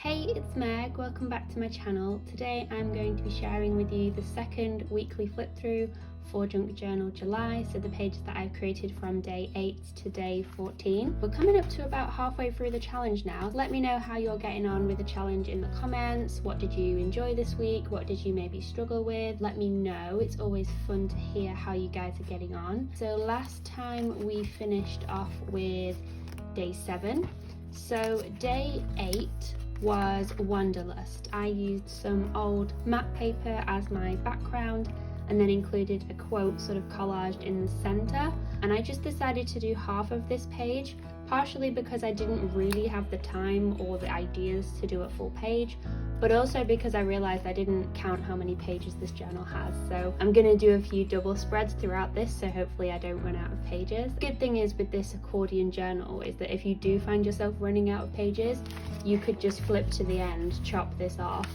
Hey, it's Meg, welcome back to my channel. Today I'm going to be sharing with you the second weekly flip through for Junk Journal July, so the pages that I've created from day 8 to day 14. We're coming up to about halfway through the challenge now. Let me know how you're getting on with the challenge in the comments. What did you enjoy this week? What did you maybe struggle with? Let me know. It's always fun to hear how you guys are getting on. So last time we finished off with day 7. So day 8 was Wanderlust. I used some old map paper as my background and then included a quote sort of collaged in the center, and I just decided to do half of this page, partially because I didn't really have the time or the ideas to do a full page, but also because I realized I didn't count how many pages this journal has. So I'm gonna do a few double spreads throughout this, so hopefully I don't run out of pages. The good thing is with this accordion journal is that if you do find yourself running out of pages, you could just flip to the end, chop this off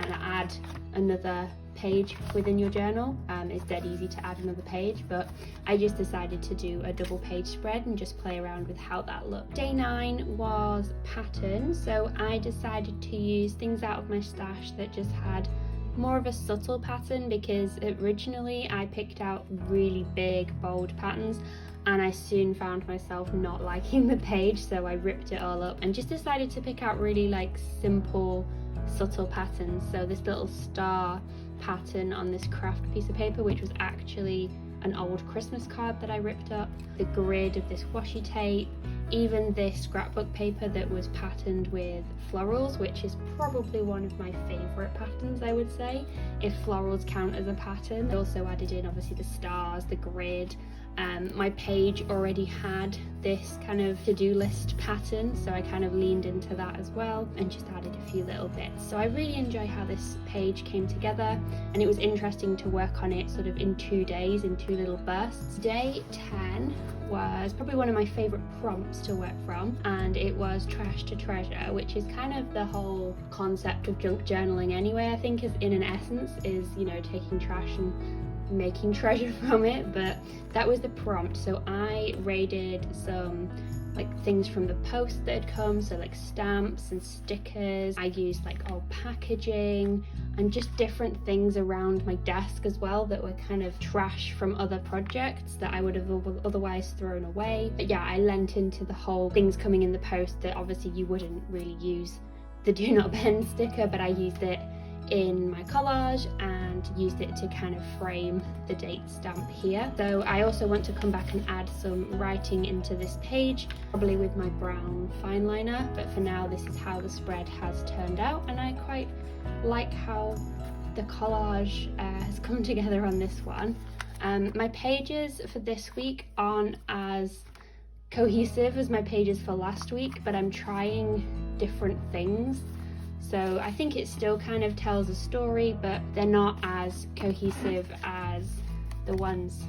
and add another page within your journal. It's dead easy to add another page, but I just decided to do a double page spread and just play around with how that looked. Day 9 was pattern, so I decided to use things out of my stash that just had more of a subtle pattern, because originally I picked out really big bold patterns and I soon found myself not liking the page, so I ripped it all up and just decided to pick out really like simple subtle patterns. So this little star pattern on this craft piece of paper, which was actually an old Christmas card that I ripped up, the grid of this washi tape, even this scrapbook paper that was patterned with florals, which is probably one of my favorite patterns, I would say, if florals count as a pattern. I also added in obviously the stars, the grid. My page already had this kind of to-do list pattern, so I kind of leaned into that as well and just added a few little bits. So I really enjoy how this page came together, and it was interesting to work on it sort of in 2 days, in 2 little bursts. Day 10 was probably one of my favorite prompts to work from, and it was trash to treasure, which is kind of the whole concept of junk journaling anyway. I think is in an essence is, you know, taking trash and making treasure from it, but that was the prompt. So I raided some like things from the post that had come, so like stamps and stickers. I used like old packaging and just different things around my desk as well that were kind of trash from other projects that I would have otherwise thrown away. But yeah, I lent into the whole things coming in the post that obviously you wouldn't really use the do not bend sticker, but I used it in my collage and used it to kind of frame the date stamp here. So I also want to come back and add some writing into this page, probably with my brown fine liner, but for now this is how the spread has turned out, and I quite like how the collage has come together on this one. My pages for this week aren't as cohesive as my pages for last week, but I'm trying different things. So I think it still kind of tells a story, but they're not as cohesive as the ones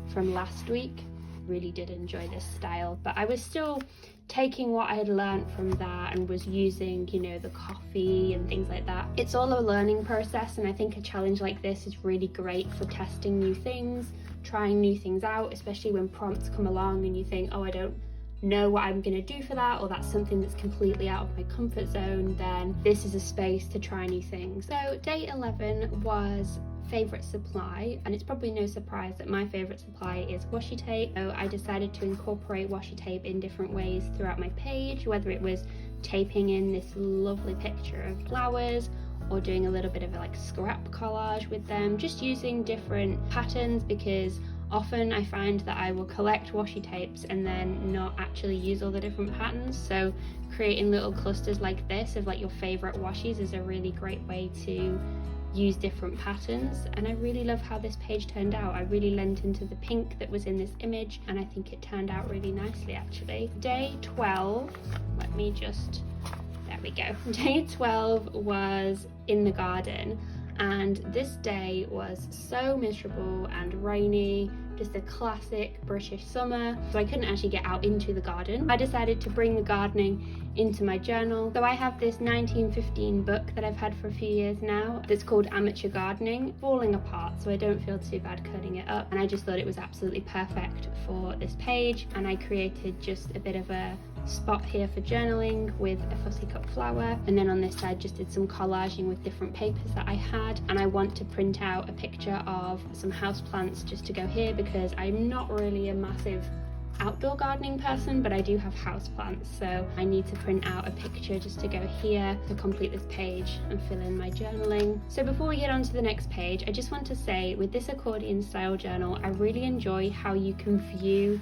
from last week. Really did enjoy this style, but I was still taking what I had learned from that and was using, you know, the coffee and things like that. It's all a learning process, and I think a challenge like this is really great for testing new things, trying new things out, especially when prompts come along and you think, oh, I don't know what I'm gonna do for that, or that's something that's completely out of my comfort zone. Then this is a space to try new things. So day 11 was favorite supply, and it's probably no surprise that my favorite supply is washi tape. So I decided to incorporate washi tape in different ways throughout my page, whether it was taping in this lovely picture of flowers or doing a little bit of a like scrap collage with them, just using different patterns, because often I find that I will collect washi tapes and then not actually use all the different patterns. So creating little clusters like this of like your favorite washis is a really great way to use different patterns, and I really love how this page turned out. I really lent into the pink that was in this image, and I think it turned out really nicely actually. Day 12, there we go. Day 12 was in the garden, and this day was so miserable and rainy, just a classic British summer, so I couldn't actually get out into the garden. I decided to bring the gardening into my journal. So I have this 1915 book that I've had for a few years now that's called Amateur Gardening, falling apart, so I don't feel too bad cutting it up, and I just thought it was absolutely perfect for this page, and I created just a bit of a spot here for journaling with a fussy cut flower, and then on this side just did some collaging with different papers that I had. And I want to print out a picture of some houseplants just to go here, because I'm not really a massive outdoor gardening person, but I do have houseplants, so I need to print out a picture just to go here to complete this page and fill in my journaling. So before we get on to the next page, I just want to say with this accordion style journal, I really enjoy how you can view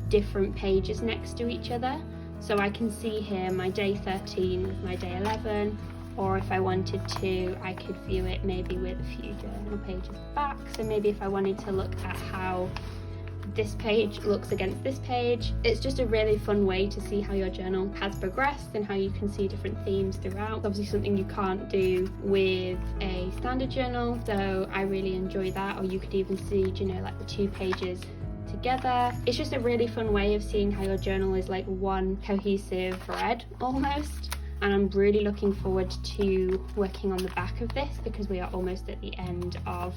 different pages next to each other. So I can see here my day 13 with my day 11, or if I wanted to, I could view it maybe with a few journal pages back. So maybe if I wanted to look at how this page looks against this page. It's just a really fun way to see how your journal has progressed and how you can see different themes throughout. It's obviously something you can't do with a standard journal, so I really enjoy that. Or you could even see, you know, like the 2 pages together. It's just a really fun way of seeing how your journal is like one cohesive thread almost. And I'm really looking forward to working on the back of this, because we are almost at the end of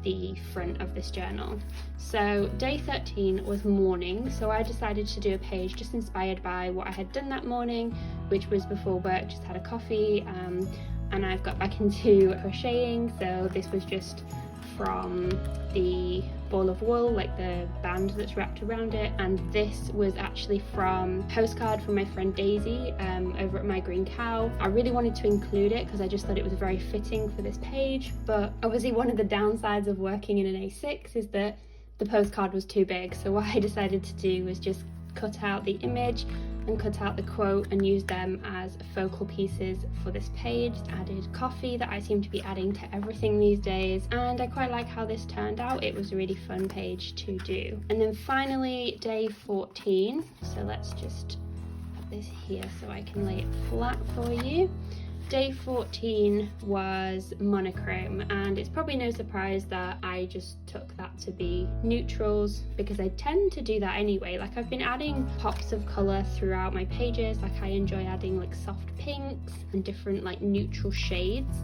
the front of this journal. So day 13 was morning, so I decided to do a page just inspired by what I had done that morning, which was before work, just had a coffee, and I've got back into crocheting. So this was just from the ball of wool, like the band that's wrapped around it, and this was actually from a postcard from my friend Daisy over at My Green Cow. I really wanted to include it because I just thought it was very fitting for this page, but obviously one of the downsides of working in an A6 is that the postcard was too big, so what I decided to do was just cut out the image and cut out the quote and use them as focal pieces for this page. Added coffee that I seem to be adding to everything these days, and I quite like how this turned out. It was a really fun page to do. And then finally day 14, so let's just put this here so I can lay it flat for you. Day 14 was monochrome, and it's probably no surprise that I just took that to be neutrals, because I tend to do that anyway. Like, I've been adding pops of colour throughout my pages. Like, I enjoy adding like soft pinks and different like neutral shades.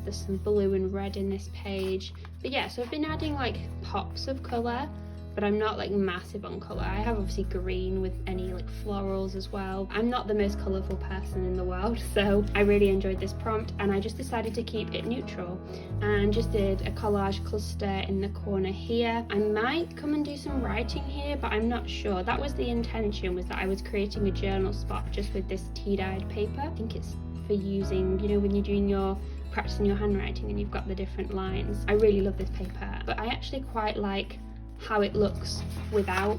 There's some blue and red in this page, but yeah, so I've been adding like pops of colour, but I'm not like massive on colour. I have obviously green with any like florals as well. I'm not the most colourful person in the world, so I really enjoyed this prompt, and I just decided to keep it neutral and just did a collage cluster in the corner here. I might come and do some writing here, but I'm not sure. That was the intention, was that I was creating a journal spot just with this tea-dyed paper. I think it's for using, you know, when you're doing your practicing your handwriting and you've got the different lines. I really love this paper, but I actually quite like how it looks without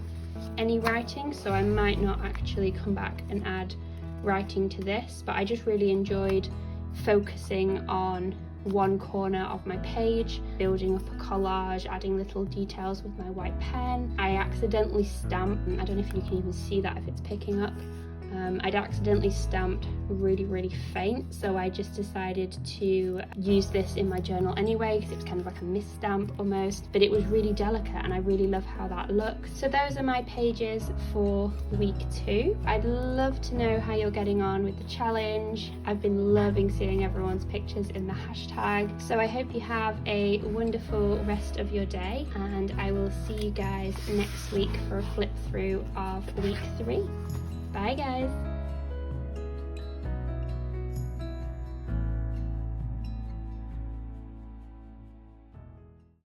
any writing, so I might not actually come back and add writing to this, but I just really enjoyed focusing on one corner of my page, building up a collage, adding little details with my white pen. I accidentally stamped, I don't know if you can even see that if it's picking up, I'd accidentally stamped really faint, so I just decided to use this in my journal anyway, because it was kind of like a misstamp almost, but it was really delicate and I really love how that looks. So those are my pages for week 2. I'd love to know how you're getting on with the challenge. I've been loving seeing everyone's pictures in the hashtag, so I hope you have a wonderful rest of your day, and I will see you guys next week for a flip through of week 3. Bye guys!